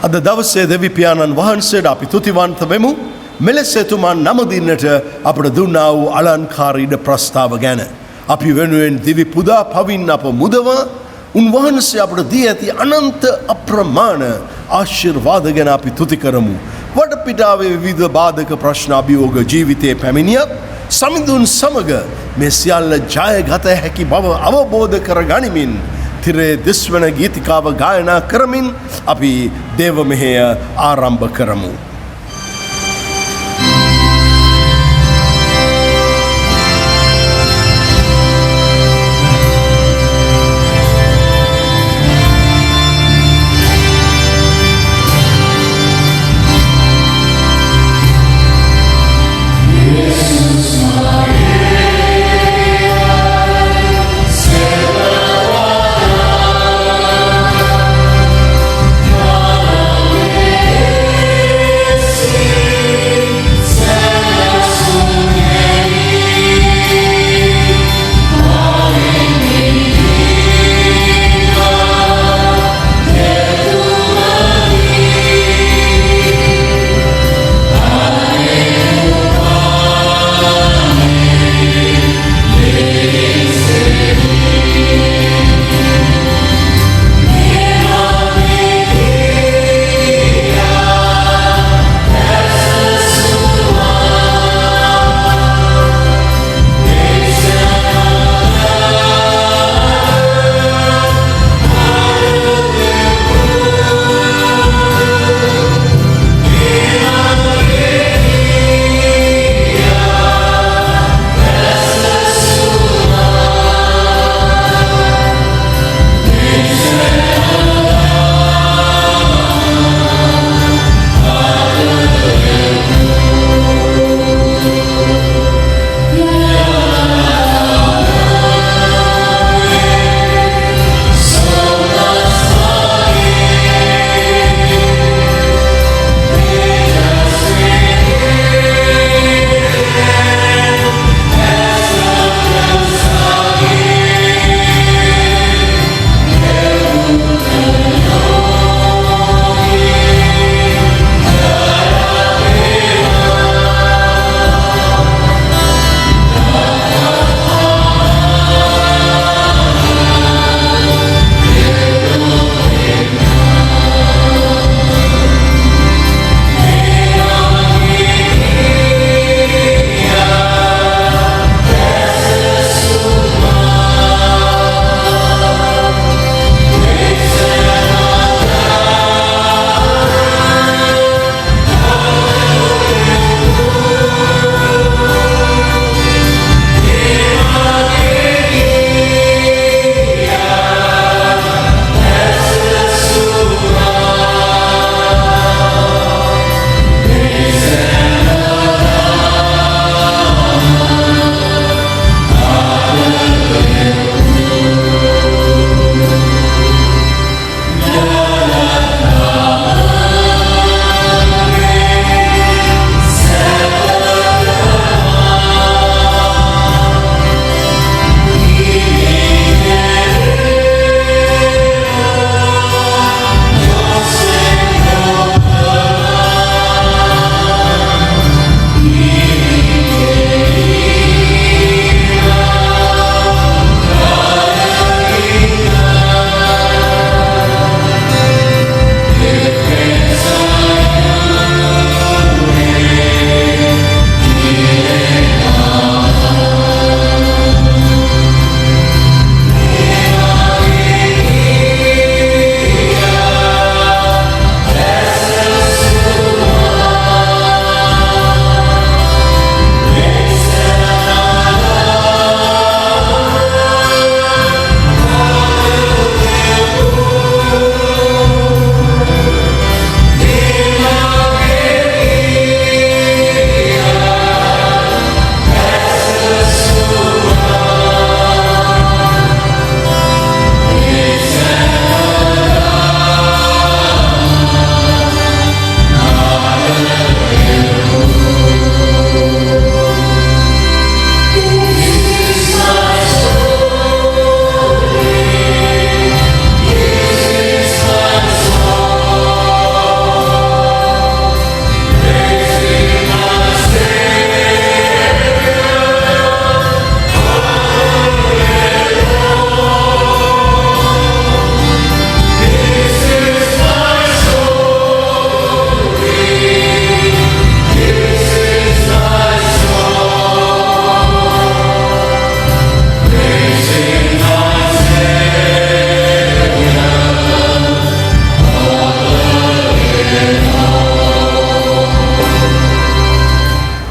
අද දවසේ දෙවි පියාණන් වහන්සේට අපි තුතිවන්ත වෙමු. මෙලෙස එතුමන් නමදින්නට අපට දුන්නා වූ අලංකාර ඉඩ ප්‍රස්තාව ගැන. අපි වෙනුවෙන් දිවි පුදා පවින් අප මුදවා උන්වහන්සේ අපට දී ඇති අනන්ත අප්‍රමාණ ආශිර්වාද ගැන අපි තුති කරමු. වටපිටාවේ විවිධ බාධක ප්‍රශ්න අභියෝග ජීවිතයේ පැමිණියත් සමිඳුන් සමග මේ සියල්ල ජයගත හැකි බව අවබෝධ කර ගනිමින් තිරේ දිස්වන ගීතිකාව ගායනා කරමින් අපි දේව මෙහෙය ආරම්භ කරමු. Yeah.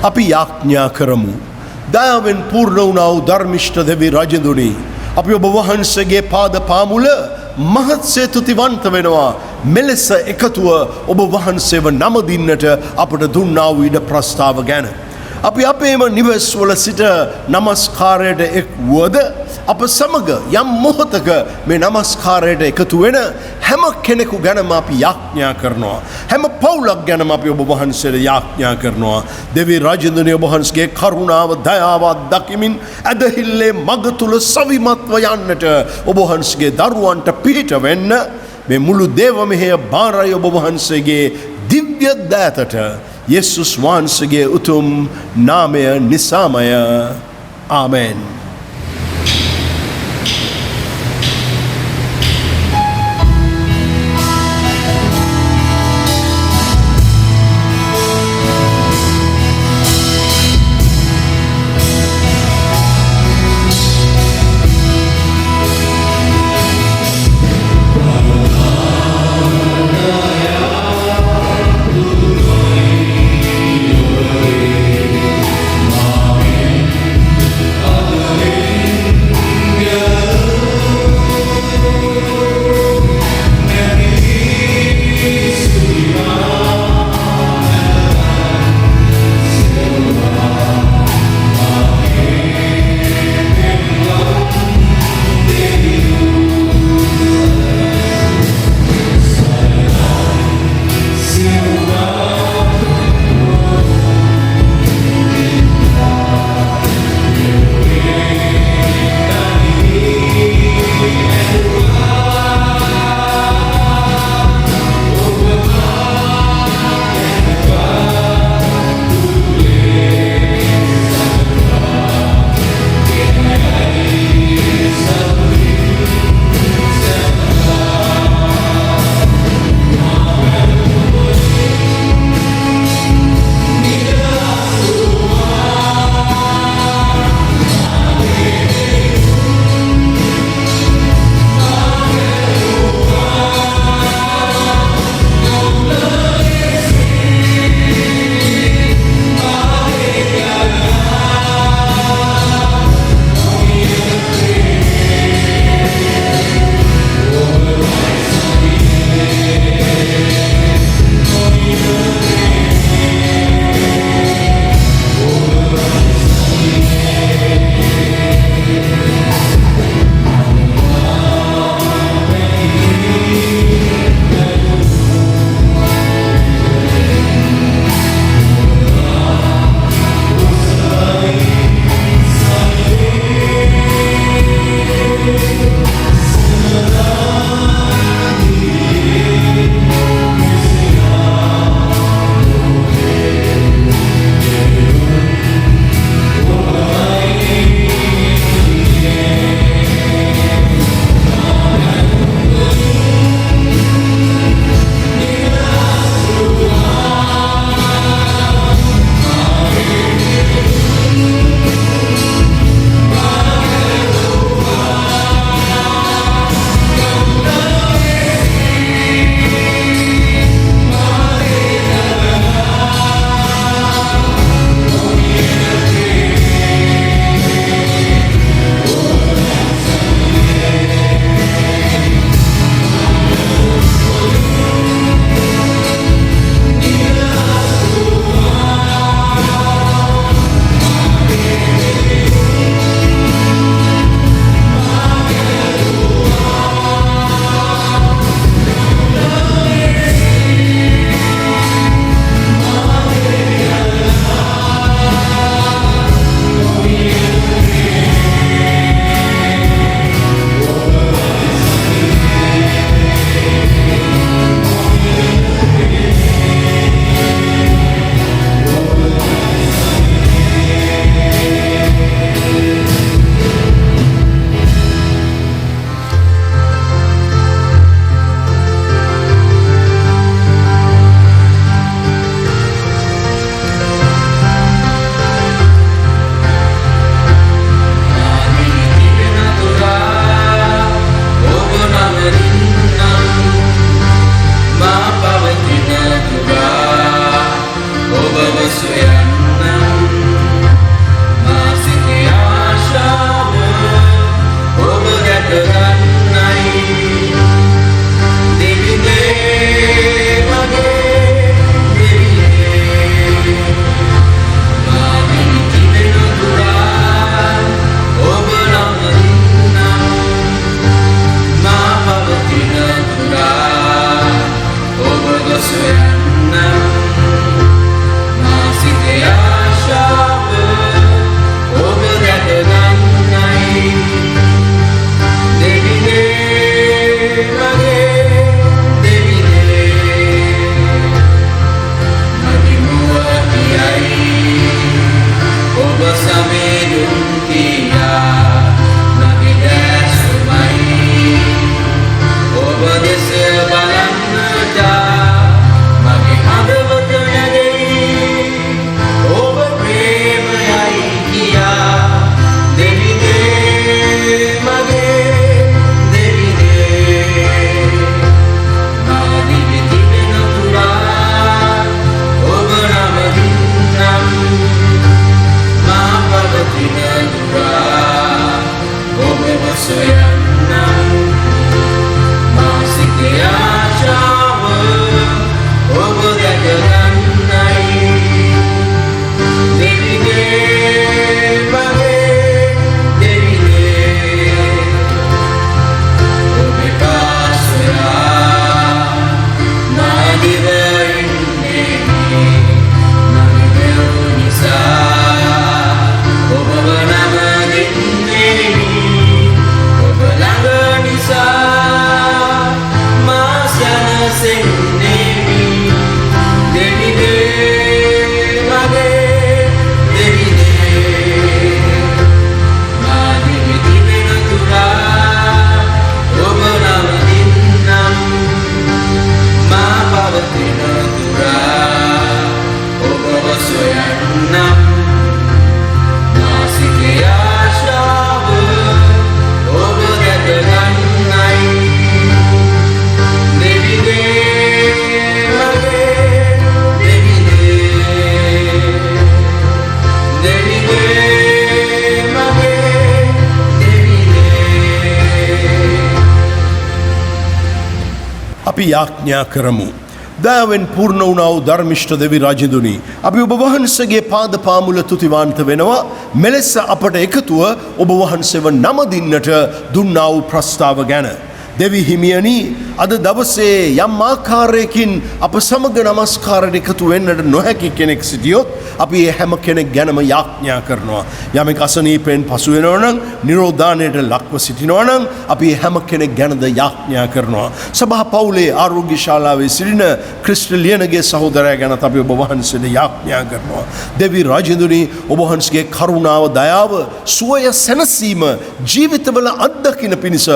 අපි යාඥා කරමු. දයාවෙන් පූර්ණ වුණා වූ ධර්මිෂ්ඨ දෙවි රජඳුනි, අපි ඔබ වහන්සේගේ පාද පාමුල මහත්සේ තුතිවන්ත වෙනවා. මෙලෙස එකතුව ඔබ වහන්සේව නමදින්නට අපට දුන්නා වූ ඉඩ ප්‍රස්තාව ගැන. අපි අපේම නිවස්වල සිට නමස්කාරයට එක් වුවද අප සමග යම් මොහොතක මේ නමස්කාරයට එකතු වෙන හැම කෙනෙකු ගැනම අපි යාඥා කරනවා. හැම පවුලක් ගැනම අපි ඔබ වහන්සේට යාඥා කරනවා. දෙවි රජඳුනි, ඔබ වහන්සේගේ කරුණාව දයාව දකිමින් ඇදහිල්ලේ මඟ තුල සවිමත්ව යන්නට ඔබ වහන්සේගේ දරුවන්ට පිහිට වෙන්න මේ මුළු දේව මෙහෙය බාරයි ඔබ වහන්සේගේ දිව්‍ය දෑතට යේසුස් වහන්සේගේ උතුම් නාමය නිසාමය. ආමෙන්. Amen. අපි යාඥා කරමු. දයාවෙන් පූර්ණ වුණා වූ ධර්මිෂ්ඨ දෙවි රජදුනි, අපි ඔබ වහන්සේගේ පාද පාමුල තුතිවන්ත වෙනවා. මෙලෙස අපට එකතුව ඔබ වහන්සේව නමදින්නට දුන්නා වූ ප්‍රස්තාව ගැන. දෙවි හිමියනි, අද දවසේ යම් ආකාරයකින් අප සමග නමස්කාරයට එකතු වෙන්නට නොහැකි කෙනෙක් සිටියොත් අපි ඒ හැම කෙනෙක් ගැනම යාඥා කරනවා. යමෙක් අසනීපෙන් පසු වෙනවා නම්, නිරෝධානයට ලක්ව සිටිනවා නම් අපි ඒ හැම කෙනෙක් ගැනද යාඥා කරනවා. සභා පවුලේ ආරෝග්‍ය ශාලාවේ සිටින ක්‍රිස්ටලියනගේ සහෝදරයා ගැනත් අපි ඔබ වහන්සේට යාඥා කරනවා. දෙවි රාජෙඳුනි, ඔබ වහන්සේගේ කරුණාව, දයාව, සුවය, සැනසීම ජීවිතවල අත්දකින්න පිණිස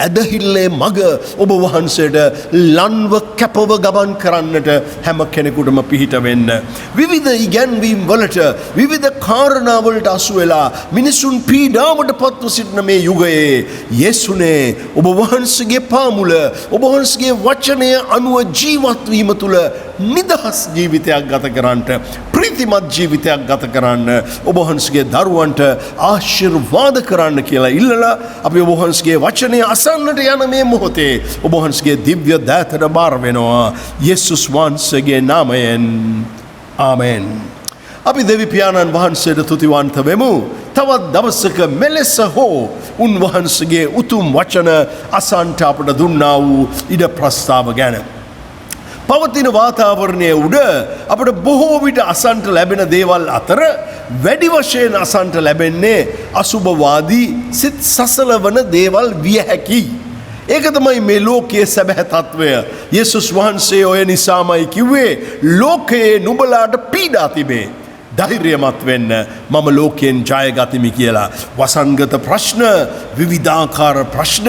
ඇදහිල්ලේ මග ඔබ වහන්සේට ලන්ව කැපව ගමන් කරන්නට හැම කෙනෙකුටම පිහිට වෙන්න. විවිධ ඉගැන්වීම් වලට, විවිධ කාරණා වලට අසු වෙලා මිනිසුන් පීඩාවට පත්ව සිටින මේ යුගයේ යේසුනේ ඔබ වහන්සේගේ පාමුල, ඔබ වහන්සේගේ වචනය අනුව ජීවත් වීම තුළ නිදහස් ජීවිතයක් ගත කරන්නට, ප්‍රීතිමත් ජීවිතයක් ගත කරන්න, ඔබ වහන්සේගේ දරුවන්ට ආශිර්වාද කරන්න කියලා ඉල්ලලා අපි ඔබ වහන්සේගේ වචනය අසන්නට යන මේ මොහොතේ ඔබ වහන්සේගේ දිව්‍ය දෑතට බාර වෙනවා. යේසුස් වහන්සේගේ නාමයෙන් ආමෙන්. අපි දෙවි පියාණන් වහන්සේට තුතිවන්ත වෙමු. තවත් දවසක මෙලෙස හෝ උන්වහන්සේගේ උතුම් වචන අසන්ට අපට දුන්නා වූ ඉඩ ප්‍රස්තාව ගැන. පවතින වාතාවරණය උඩ අපට බොහෝ විට අසන්ට ලැබෙන දේවල් අතර වැඩි වශයෙන් අසන්ට ලැබෙන්නේ අසුභවාදී සිත් සසලවන දේවල් විය හැකි. ඒක තමයි මේ ලෝකයේ සැබෑ තත්වය. යේසුස් වහන්සේ ඔය නිසාමයි කිව්වේ ලෝකයේ නුඹලාට පීඩා තිබේ. ධෛර්යමත් වෙන්න, මම ලෝකයෙන් ජයගතිමි කියලා. වසංගත ප්‍රශ්න, විවිධාකාර ප්‍රශ්න,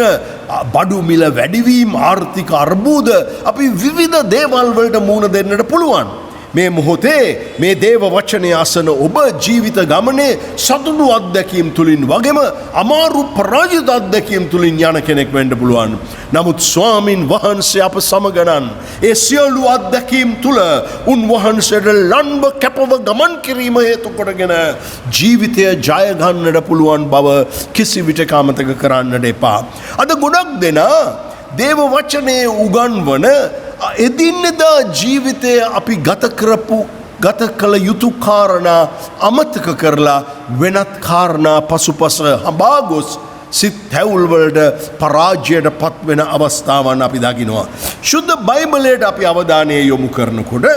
බඩු මිල වැඩිවීම, ආර්ථික අර්බුද, අපි විවිධ දේවල් වලට මුහුණ දෙන්නට පුළුවන්. මේ මොහොතේ මේ දේව වචනය අසන ඔබ ජීවිත ගමනේ සතුටු අත්දැකීම් තුලින් වගේම අමාරු පරාජිත අත්දැකීම් තුලින් යන කෙනෙක් වෙන්න පුළුවන්. නමුත් ස්වාමින් වහන්සේ අප සමගනන් ඒ සියලු අත්දැකීම් තුල උන්වහන්සේට ලන්ව කැපව ගමන් කිරීම හේතු කොටගෙන ජීවිතය ජය ගන්නට පුළුවන් බව කිසි විටක අමතක කරන්නට එපා. අද ගොඩක් දෙනා දේව වචනේ උගන්වන එදිනෙදා ජීවිතය අපි ගත කළ යුතු කාරණා අමතක කරලා වෙනත් කාරණා පසුපස හඹා ගොස් සිත් තැවුල්වලට පරාජයට පත්වෙන අවස්ථාවන් අපි දකිනවා. ශුද්ධ බයිබලයට අපි අවධානය යොමු කරනකොට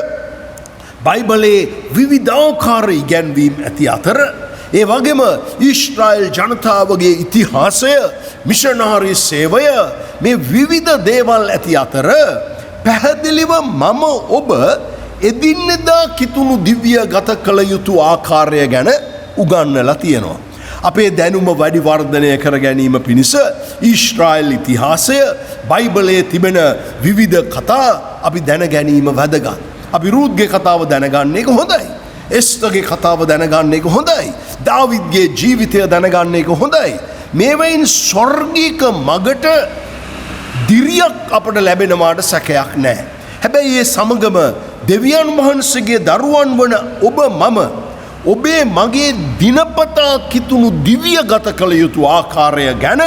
බයිබලයේ විවිධාකාර ඉගැන්වීම් ඇති අතර ඒ වගේම ඊශ්‍රායල් ජනතාවගේ ඉතිහාසය, මිෂනාරි සේවය, මේ විවිධ දේවල් ඇති අතර පැහැදිලිව මම ඔබ එදිනෙදා කිතුණු දිව්‍ය ගත කළ යුතු ආකාරය ගැන උගන්වලා තියෙනවා. අපේ දැනුම වැඩි වර්ධනය කර ගැනීම පිණිස ඊශ්‍රායල් ඉතිහාසය, බයිබලයේ තිබෙන විවිධ කතා අපි දැන ගැනීම වැදගත්. අපි රූත්ගේ කතාව දැනගන්න එක හොඳයි. එස්තරගේ කතාව දැනගන්න එක හොඳයි. දාවිද්ගේ ජීවිතය දැනගන්න එක හොඳයි. මේවයින් ස්වර්ගීක මගට දිරියක් අපට ලැබෙනවාට සැකයක් නැහැ. හැබැයි ඒ සමගම දෙවියන් වහන්සේගේ දරුවන් වන ඔබ මම ඔබේ මගේ දිනපතා කිතුණු දිව්‍ය ගත කළ යුතු ආකාරය ගැන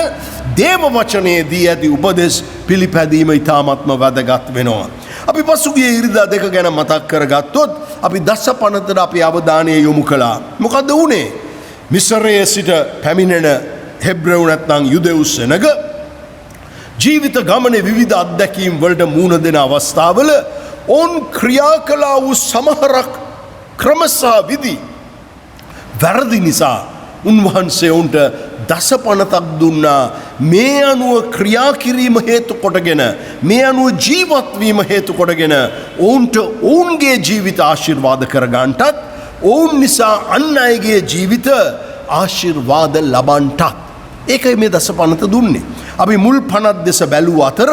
දේව වචනයේදී ඇති උපදෙස් පිළිපැදීම ඉතාමත්ම වැදගත් වෙනවා. අපි පසුගිය ඉරිදා දෙක ගැන මතක් කරගත්තොත් අපි දස පනතට අපි අවධානය යොමු කළා. මොකද වුණේ? මිස්රයේ සිට පැමිණෙන හෙබ්‍රෙව් නැත්නම් යුදෙව් සෙනග ජීවිත ගමනේ විවිධ අත්දැකීම් වලට මුහුණ දෙන අවස්ථාවල ඔවුන් ක්‍රියා කළා වූ සමහරක් ක්‍රමසහ විදි වැරදි නිසා උන්වහන්සේ ඔවුන්ට දසපනතක් දුන්නා. මේ අනුව ක්‍රියා කිරීම හේතු කොටගෙන, මේ අනුව ජීවත් වීම හේතු කොටගෙන ඔවුන්ට ඔවුන්ගේ ජීවිත ආශිර්වාද කරගන්නටත්, ඔවුන් නිසා අන් අයගේ ජීවිත ආශිර්වාද ලබන්නටත්. ඒකයි මේ දසපනත දුන්නේ. අපි මුල් 50 දෙස බැලුව අතර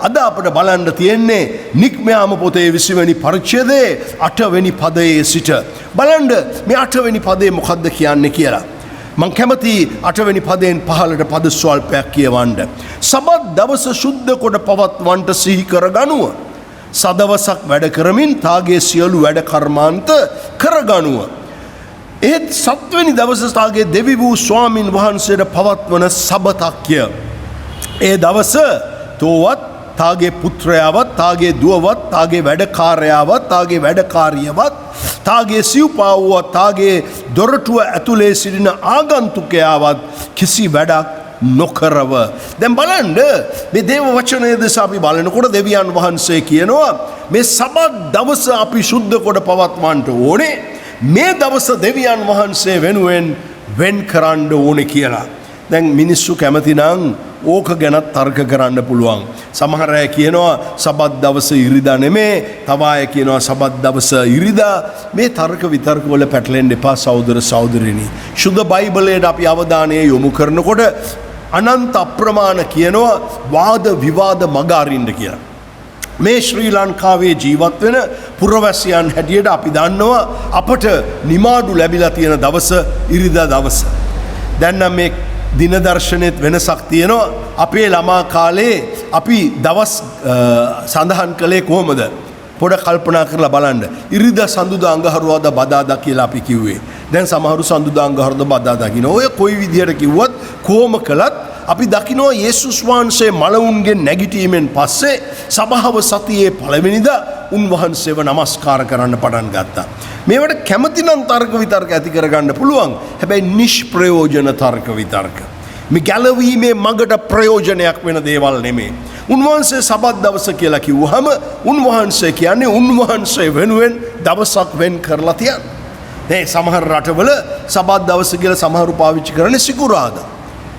අද අපට බලන්න තියෙන්නේ නික්මයාම පොතේ 20 වෙනි පරිච්ඡේදයේ 8 වෙනි පදයේ සිට. බලන්න මේ 8 වෙනි පදේ මොකද්ද කියන්නේ කියලා. මං කැමති 8 වෙනි පදයෙන් 15ට පද ස්වල්පයක් කියවන්න. සබත් දවස සුද්ධ කොට පවත්වන්නට සිහි කරගනුව. සදවසක් වැඩ කරමින් තාගේ සියලු වැඩ කර්මාන්ත කරගනුව. ඒත් සත්වෙනි දවස තාගේ දෙවි වූ ස්වාමින් වහන්සේට පවත්වන සබතක්ය. ඒ දවස තෝවත් තාගේ පුත්‍රයාවත්, තාගේ දුවවත්, තාගේ වැඩකාරයාවත්, තාගේ වැඩකාරියවත්, තාගේ සිව්පාවුවත්, තාගේ දොරටුව ඇතුලේ සිටින ආගන්තුකයාවත් කිසි වැඩක් නොකරව. දැන් බලන්න මේ දේව වචනය දෙස අපි බලනකොට දෙවියන් වහන්සේ කියනවා මේ සබත් දවස අපි සුද්ධ කොට පවත්වන්නට ඕනේ. මේ දවස දෙවියන් වහන්සේ වෙනුවෙන් වෙන් කරන්න ඕනේ කියලා. දැන් මිනිස්සු කැමති නම් ඕක ගැනත් තර්ක කරන්න පුළුවන්. සමහර අය කියනවා සබත් දවස ඉරිදා නෙමේ, තව අය කියනවා සබත් දවස ඉරිදා. මේ තර්ක විතර්ක වල පැටලෙන්න එපා සහෝදර සහෝදරිනි. සුද්ධ බයිබලයට අපි අවධානය යොමු කරනකොට අනන්ත අප්‍රමාණ කියනවා වාද විවාද මග අරින්න කියලා. මේ ශ්‍රී ලංකාවේ ජීවත් වෙන පුරවැසියන් හැටියට අපි දන්නවා අපට නිමාඩු ලැබිලා තියෙන දවස ඉරිදා දවස. දැන් නම් මේ දින දර්ශනෙත් වෙනසක් තියෙනවා. අපේ ළමා කාලේ අපි දවස් සඳහන් කළේ කොහොමද? පොඩ කල්පනා කරලා බලන්න. ඉරිදා සඳුදා අඟහරුවාදා බදාදා කියලා අපි කිව්වේ. දැන් සමහරු සඳුදා අඟහරුවාදා බදාදා කියන ඔය කොයි විදියට කිව්වත් කොහොම කළත් අපි දකිනවා යේසුස් වහන්සේ මලවුන්ගෙන් නැගිටීමෙන් පස්සේ සභාව සතියේ පළවෙනිදා උන්වහන්සේව නමස්කාර කරන්න පටන් ගත්තා. මේවට කැමති නම් තර්ක විතර්ක ඇති කරගන්න පුළුවන්. හැබැයි නිෂ්ප්‍රයෝජන තර්ක විතර්ක. මේ ගැලවීමේ මගට ප්‍රයෝජනයක් වෙන දේවල් නෙමේ. උන්වහන්සේ සබත් දවස කියලා කිව්වහම උන්වහන්සේ කියන්නේ උන්වහන්සේ වෙනුවෙන් දවසක් වෙන් කරලා තියන. මේ සමහර රටවල සබත් දවස කියලා සමහරු පාවිච්චි කරන්නේ සිකුරාදා.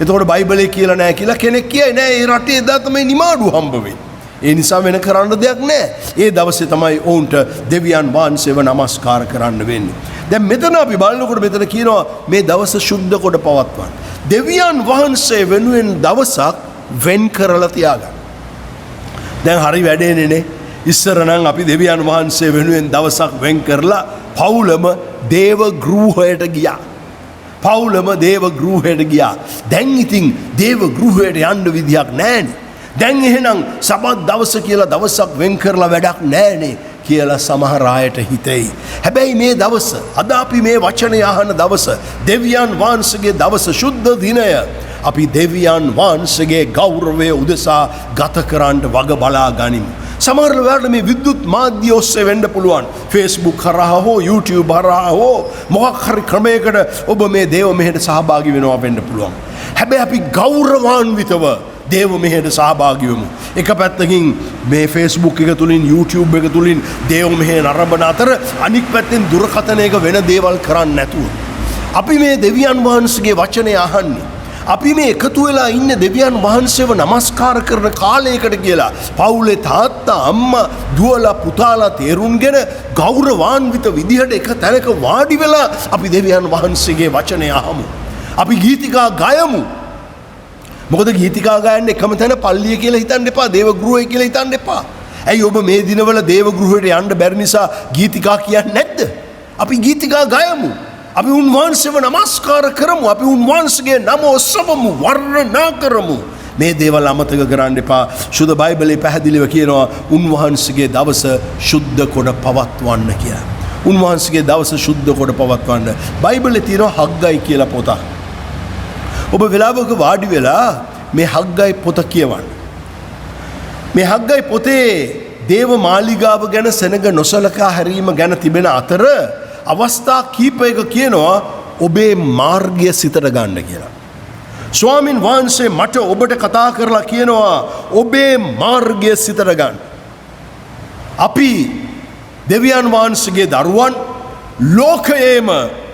එතකොට බයිබලයේ කියලා නැහැ කියලා කෙනෙක් කියයි නෑ ඒ රටේ එදා තමයි නිමාඩු හම්බ වෙන්නේ. ඒ නිසා වෙන කරන්න දෙයක් නැහැ. ඒ දවසේ තමයි ඔවුන්ට දෙවියන් වහන්සේව නමස්කාර කරන්න වෙන්නේ. දැන් මෙතන අපි බලනකොට මෙතන කියනවා මේ දවස සුද්ධ කොට පවත්වන්න. දෙවියන් වහන්සේ වෙනුවෙන් දවසක් වෙන් කරලා තියාගන්න. දැන් හරි වැඩේනේ නේ. ඉස්සර නම් අපි දෙවියන් වහන්සේ වෙනුවෙන් දවසක් වෙන් කරලා පවුලම දේව ගෘහයට ගියා. පවුලම දේව ගෘහයට ගියා. දැන් ඉතින් දේව ගෘහයට යන්න විදියක් නැහැනේ. දැන් එහෙනම් සබත් දවස කියලා දවසක් වෙන් කරලා වැඩක් නැහැනේ කියලා සමහර අයට හිතෙයි. හැබැයි මේ දවස, අද අපි මේ වචනය අහන දවස, දෙවියන් වහන්සේගේ දවස, සුද්ධ දිනය, අපි දෙවියන් වහන්සේගේ ගෞරවය උදෙසා ගත කරන්න වග බලා ගනිමු. සමහර වෙලාවට මේ විද්‍යුත් මාධ්‍ය ඔස්සේ වෙන්න පුළුවන්. Facebook හරහා හෝ YouTube හරහා හෝ මොකක් හරි ක්‍රමයකට ඔබ මේ දේව මෙහෙට සහභාගී වෙනවා වෙන්න පුළුවන්. හැබැයි අපි ගෞරවාන්විතව දේව මෙහෙට සහභාගී වෙමු. එක පැත්තකින් මේ Facebook එක තුලින් YouTube එක තුලින් දේව මෙහෙ නරඹන අතර අනික් පැත්තෙන් දුරකථනයක වෙන දේවල් කරන්නේ නැතුව අපි මේ දෙවියන් වහන්සේගේ වචනය අහන්නේ. අපි මේ එකතු වෙලා ඉන්න දෙවියන් වහන්සේව නමස්කාර කරන කාලයකට කියලා පවුලේ තාත්තා අම්මා දුවලා පුතාලා තේරුම්ගෙන ගෞරවාන්විත විදිහට එක තැනක වාඩි වෙලා අපි දෙවියන් වහන්සේගේ වචනය අහමු. අපි ගීතිකා ගයමු. මොකද ගීතිකා ගයන්න එකම තැන පල්ලිය කියලා හිතන්න එපා, දේව ගෘහය කියලා හිතන්න එපා. ඇයි ඔබ මේ දිනවල දේව ගෘහයට යන්න බැරි නිසා ගීතිකා කියන්නේ නැද්ද? අපි ගීතිකා ගයමු. අපි උන්වහන්සේව නමස්කාර කරමු. අපි උන්වහන්සේගේ නම ඔස්සවමු, වර්ණනා කරමු. මේ දේවල් අමතක කරන්න එපා. සුද්ධ බයිබලයේ පැහැදිලිව කියනවා උන්වහන්සේගේ දවස සුද්ධ කොට පවත්වන්න කියලා. උන්වහන්සේගේ දවස සුද්ධ කොට පවත්වන්න. බයිබලයේ තියෙනවා හග්ගයි කියලා පොතක්. ඔබ වෙලාවක වාඩි වෙලා මේ හග්ගයි පොත කියවන්න. මේ හග්ගයි පොතේ දේව මාලිගාව ගැන සෙනඟ නොසලකා හැරීම ගැන තිබෙන අතර අවස්ථා කීපයක කියනවා ඔබේ මාර්ගය සිතට ගන්න කියලා. ස්වාමින් වහන්සේ මට ඔබට කතා කරලා කියනවා ඔබේ මාර්ගය සිතට ගන්න. අපි දෙවියන් වහන්සේගේ දරුවන් ලෝකයේම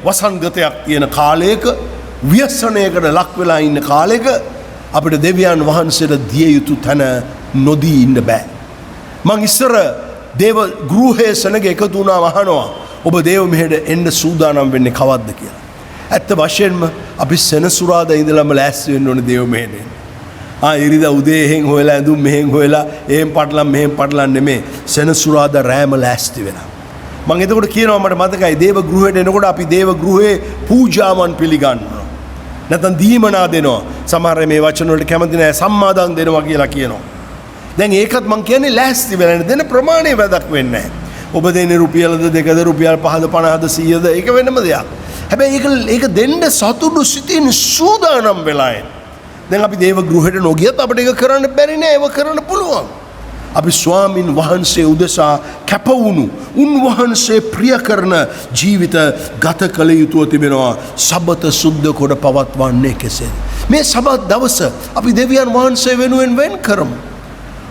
වසංගතයක් තියෙන කාලයක, ව්‍යසනයකට ලක් වෙලා ඉන්න කාලෙක අපිට දෙවියන් වහන්සේට දිය යුතු තැන නොදී ඉන්න බෑ. මං ඉස්සර දේව ගෘහයේ සෙනඟ එකතු වුණා අහනවා ඔබ දේව මෙහෙට එන්න සූදානම් වෙන්නේ කවද්ද කියලා. ඇත්ත වශයෙන්ම අපි සෙනසුරාදා ඉඳලම ලෑස්ති වෙන්න ඕනේ දේව මෙහෙට එන්න. ඉරිදා උදේ එහෙන් හොයලා ඇඳුම් මෙහෙන් හොයලා එහෙන් පටලම් මෙහෙන් පටලම් නෙමේ. සෙනසුරාදා රැම ලෑස්ති වෙලා. මම එතකොට කියනවා මට මතකයි දේව ගෘහයට එනකොට අපි දේව ගෘහේ පූජාවන් පිළිගන්නවා. නැත්නම් දීමනා දෙනවා. සමහර මේ වචන වලට කැමති නැහැ, සම්මාදන් දෙනවා කියලා කියනවා. දැන් ඒකත් මං කියන්නේ ලෑස්ති වෙලා දෙන ප්‍රමාණය වැදක් වෙන්නේ නැහැ. ඔබ දෙන්නේ රුපියල්ද 2ද රුපියල් 5ද 50ද 100ද ඒක වෙනම දෙයක්. හැබැයි ඒක දෙන්න සතුටු සිතින් සූදානම් වෙලා ඉන්න. දැන් අපි දේව ගෘහයට නොගියත් අපිට ඒක කරන්න බැරි නෑ. ඒක කරන්න පුළුවන්. අපි ස්වාමින් වහන්සේ උදෙසා කැපවුණු උන්වහන්සේ ප්‍රිය කරන ජීවිත ගත කළ යුතුව තිබෙනවා. සබත සුද්ධ කොට පවත්වන්නේ කෙසේද? මේ සබත් දවස අපි දෙවියන් වහන්සේ වෙනුවෙන් වෙන් කරමු.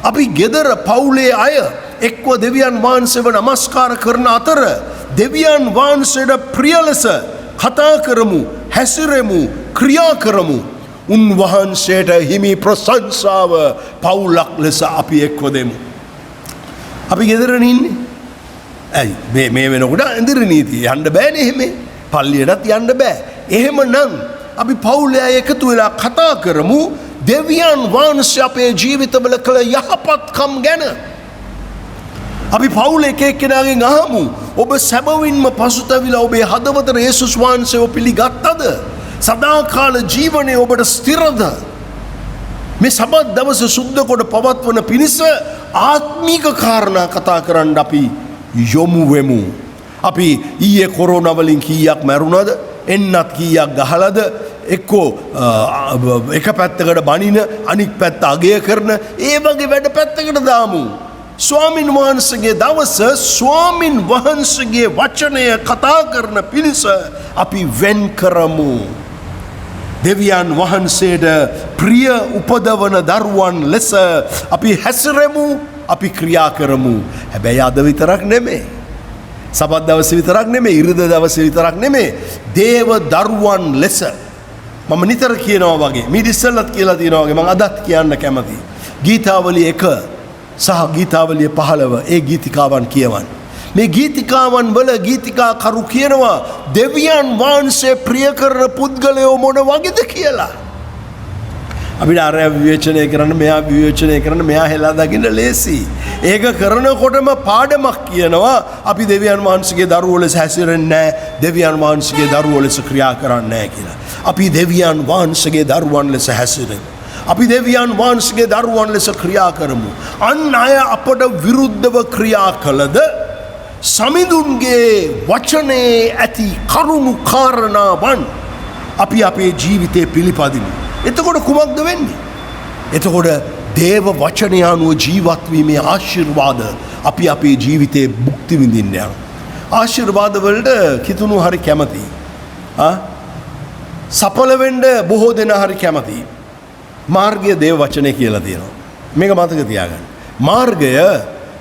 අපි ගෙදර පවුලේ අය එක්ව දෙවියන් වහන්සේව නමස්කාර කරන අතර දෙවියන් වහන්සේට ප්‍රිය ලෙස කතා කරමු, හැසිරෙමු, ක්‍රියා කරමු. උන්වහන්සේට හිමි ප්‍රශංසාව පවුලක් ලෙස අපි එක්ව දෙමු. අපි ගෙදරන ඉන්නේ. ඇයි මේ වෙනකොට ඇඳිරි නීතිය යන්න බෑනේ එහෙම. පල්ලියටත් යන්න බෑ. එහෙමනම් අපි පවුලේ අය එකතු වෙලා කතා කරමු දෙවියන් වහන්සේ අපේ ජීවිතවල කළ යහපත්කම් ගැන. අපි පවුල එක එක්කෙනාගෙන් අහමු ඔබ සැබවින්ම පසුතැවිලා ඔබේ හදවතට යේසුස් වහන්සේව පිළිගත්තද? සදාකාල ජීවනය ඔබට ස්ථිරද? මේ සබත් දවස සුද්ධ කොට පවත්වන පිණිස ආත්මික කාරණා කතා කරන්න අපි යොමු වෙමු. අපි ඊයේ කොරෝනා වලින් කීයක් මැරුණාද? එන්නත් කීයක් ගහලාද? එක්කෝ එක පැත්තකට බනින අනික් පැත්ත අගය කරන ඒ වගේ වැඩ පැත්තකට දාමු. ස්වාමින් වහන්සේගේ දවස ස්වාමින් වහන්සේගේ වචනය කතා කරන පිණිස අපි වෙන් කරමු. දෙවියන් වහන්සේට ප්‍රිය උපදවන දරුවන් ලෙස අපි හැසිරෙමු, අපි ක්‍රියා කරමු. හැබැයි අද විතරක් නෙමෙයි. සබත් දවසේ විතරක් නෙමෙයි, ඉරිදා දවසේ විතරක් නෙමෙයි. දේව දරුවන් ලෙස මම නිතර කියනවා වගේ, මීට ඉස්සෙල්ලත් කියලා තියෙනවා වගේ මම අදත් කියන්න කැමතියි. ගීතාවලිය 1 සහ ගීතාවලිය 15 ඒ ගීතිකාවන් කියවන්න. මේ ගීතිකාවන් වල ගීතිකා කරු කියනවා දෙවියන් වහන්සේ ප්‍රිය කරන පුද්ගලයෝ මොන වගේද කියලා. අපිට අර විවේචනය කරන්න, මෙයා විවේචනය කරන්න, මෙයා හෙලා දකින්න ලේසි. ඒක කරනකොටම පාඩමක් කියනවා අපි දෙවියන් වහන්සේගේ දරුවෝ ලෙස හැසිරෙන්නේ නැහැ, දෙවියන් වහන්සේගේ දරුවෝ ලෙස ක්‍රියා කරන්නේ නැහැ කියලා. අපි දෙවියන් වහන්සේගේ දරුවන් ලෙස හැසිරෙමු. අපි දෙවියන් වහන්සේගේ දරුවන් ලෙස ක්‍රියා කරමු. අන් අය අපට විරුද්ධව ක්‍රියා කළද සමිඳුන්ගේ වචනේ ඇති කරුණු කාරණාවන් අපි අපේ ජීවිතේ පිළිපදිමු. එතකොට කුමක්ද වෙන්නේ? එතකොට දේව වචනය අනුව ජීවත් වීමේ ආශිර්වාද අපි අපේ ජීවිතේ භුක්ති විඳින්න යනවා. ආශිර්වාද වලට කිතුණු හරි කැමතියි. සඵල වෙන්න බොහෝ දෙනා හරි කැමතියි. මාර්ගය දේව වචනය කියලා තියෙනවා. මේක මතක තියාගන්න. මාර්ගය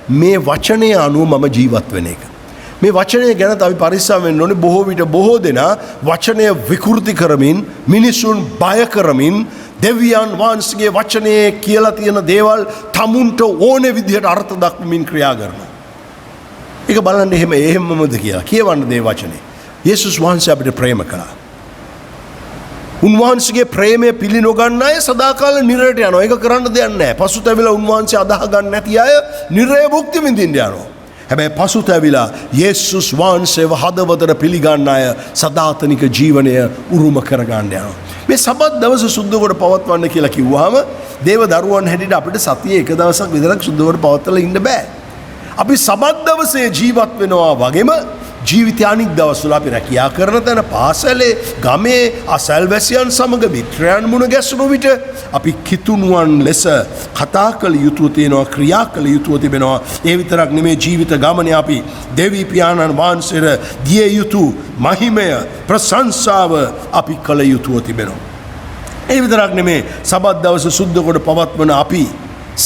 මේ වචනය අනුව මම ජීවත් වෙන එක. මේ වචනය ගැන අපි පරිස්සම් වෙන්න ඕනේ. බොහෝ විට බොහෝ දෙනා වචනය විකෘති කරමින්, මිනිසුන් බය කරමින්, දෙවියන් වහන්සේගේ වචනේ කියලා තියෙන දේවල් tamunට ඕනේ විදිහට අර්ථ දක්වමින් ක්‍රියා කරනවා. ඒක බලන්න එහෙමමද කියලා. කියවන්න දේ වචනේ. යේසුස් වහන්සේ අපිට ප්‍රේම කළා. උන්වහන්සේගේ ප්‍රේමය පිළි නොගන්න අය සදාකාල නිරයට යනවා. ඒක කරන්න දෙයක් නැහැ. පසුතැවිලා උන්වහන්සේ අදාහ ගන්න නැති අය නිරය භුක්ති විඳින්න යනවා. හැබැයි පසුතැවිලා යේසුස් වහන්සේව හදවතට පිළිගන්න අය සදාතනික ජීවනය උරුම කරගන්න යනවා. මේ සබත් දවස සුද්ධ කොට පවත්වන්න කියලා කිව්වහම දේව දරුවන් හැටියට අපිට සතියේ එක දවසක් විතරක් සුද්ධ කොට පවත්වලා ඉන්න බෑ. අපි සබත් දවසේ ජීවත් වෙනවා වගේම ජීවිතය අනික් දවස්වල අපි රැකියා කරන තැන, පාසලේ, ගමේ අසල්වැසියන් සමග මිත්‍රයන් මුණ ගැසුණු විට අපි කිතුණුවන් ලෙස කතා කළ යුතුව තියෙනවා, ක්‍රියා කළ යුතුව තිබෙනවා. ඒ විතරක් නෙමේ ජීවිත ගමනේ අපි දෙවි පියාණන් වහන්සේට දිය යුතු මහිමය, ප්‍රශංසාව අපි කළ යුතුව තිබෙනවා. ඒ විතරක් නෙමේ සබත් දවස සුද්ධ කොට පවත්වන අපි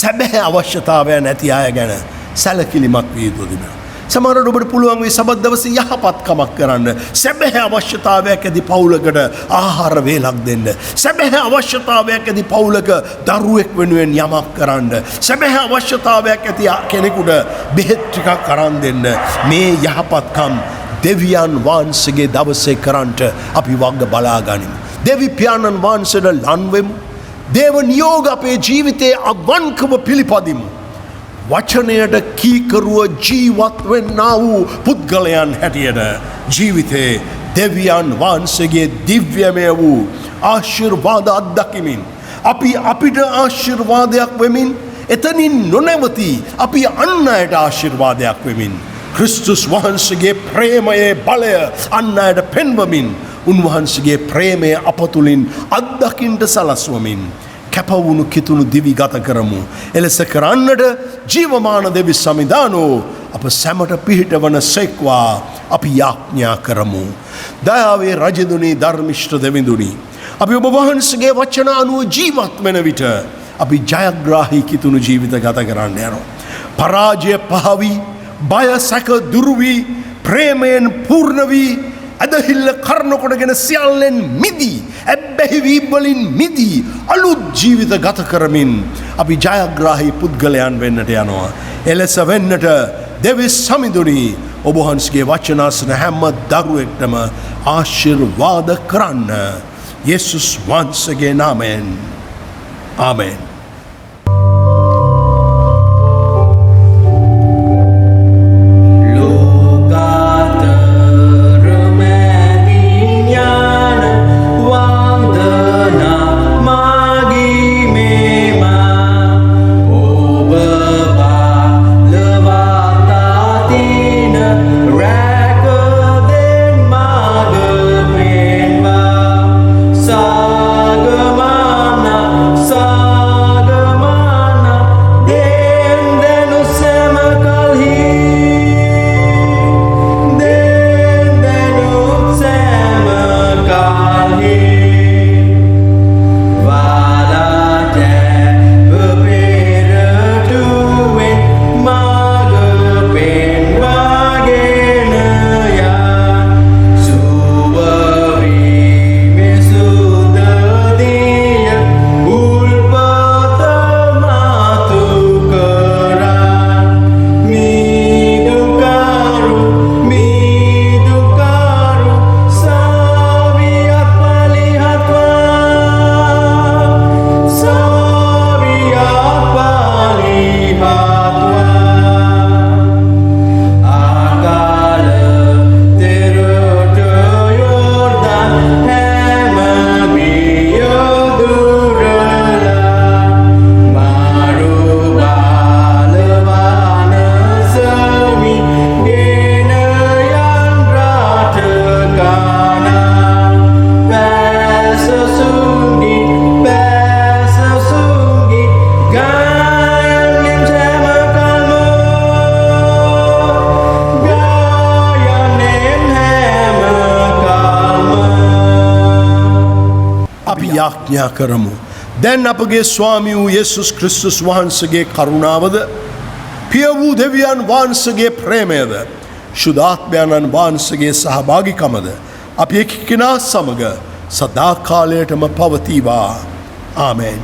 සැබෑ අවශ්‍යතාවය නැති අය ගැන සැලකිලිමත් විය යුතුව තිබෙනවා. සමහරවිට ඔබට පුළුවන් වෙයි සබත් දවසේ යහපත්කමක් කරන්න. සැබෑ අවශ්‍යතාවයක් ඇති පවුලකට ආහාර වේලක් දෙන්න. සැබෑ අවශ්‍යතාවයක් ඇති පවුලක දරුවෙක් වෙනුවෙන් යමක් කරන්න. සැබෑ අවශ්‍යතාවයක් ඇති කෙනෙකුට බෙහෙත් ටිකක් අරන් දෙන්න. මේ යහපත්කම් දෙවියන් වහන්සේගේ දවසේ කරන්නට අපි වග බලා ගනිමු. දෙවි පියාණන් වහන්සේට ලන් වෙමු. දේව නියෝග අපේ ජීවිතයේ අවංකව පිළිපදිමු. වචනයට කීකරුව ජීවත් වෙන්නා වූ පුද්ගලයන් හැටියට ජීවිතේ දෙවියන් වහන්සේගේ දිව්‍යමය වූ ආශිර්වාද අත්දකිමින් අපි අපිට ආශිර්වාදයක් වෙමින් එතනින් නොනැවති අපි අන් අයට ආශිර්වාදයක් වෙමින් ක්‍රිස්තුස් වහන්සේගේ ප්‍රේමයේ බලය අන් අයට පෙන්වමින් උන්වහන්සේගේ ප්‍රේමය අප තුලින් අත්දකින්නට සලස්වමින් කැපවුණු කිතුණු දිවි ගත කරමු. එලෙස කරන්නට ජීවමාන දෙවි සමිදානෝ අප සැමට පිහිටවන සෙක්වා අපි යාඥා කරමු. දයාවේ රජදුනි ධර්මිෂ්ඨ දෙවිඳුනි, අපි ඔබ වහන්සේගේ වචන අනුව ජීවත් වෙන විට අපි ජයග්‍රාහී කිතුණු ජීවිත ගත කරන්න යනවා. පරාජය පහවි, බය සැක දුරු වී, ප්‍රේමයෙන් පූර්ණ වී, ඇදහිල්ල කර්ණ කොටගෙන සියල්ලෙන් මිදී, ඇබ්බැහිවීම් වලින් මිදී අලුත් ජීවිත ගත කරමින් අපි ජයග්‍රාහී පුද්ගලයන් වෙන්නට යනවා. එලෙස වෙන්නට දෙවිස් සමිඳුනි ඔබ වහන්සේගේ වචන අසන හැම දරුවෙක්ටම ආශිර්වාද කරන්න. යේසුස් වහන්සේගේ නාමයෙන් ආමෙන්. යාඥා කරමු. දැන් අපගේ ස්වාමී වූ යේසුස් ක්‍රිස්තුස් වහන්සේගේ කරුණාවද, පිය වූ දෙවියන් වහන්සේගේ ප්‍රේමයද, ශුද්ධාත්මයන්න් වහන්සේගේ සහභාගීකමද අපි එකිනෙකා සමග සදා කාලයටම පවතිවා. ආමෙන්.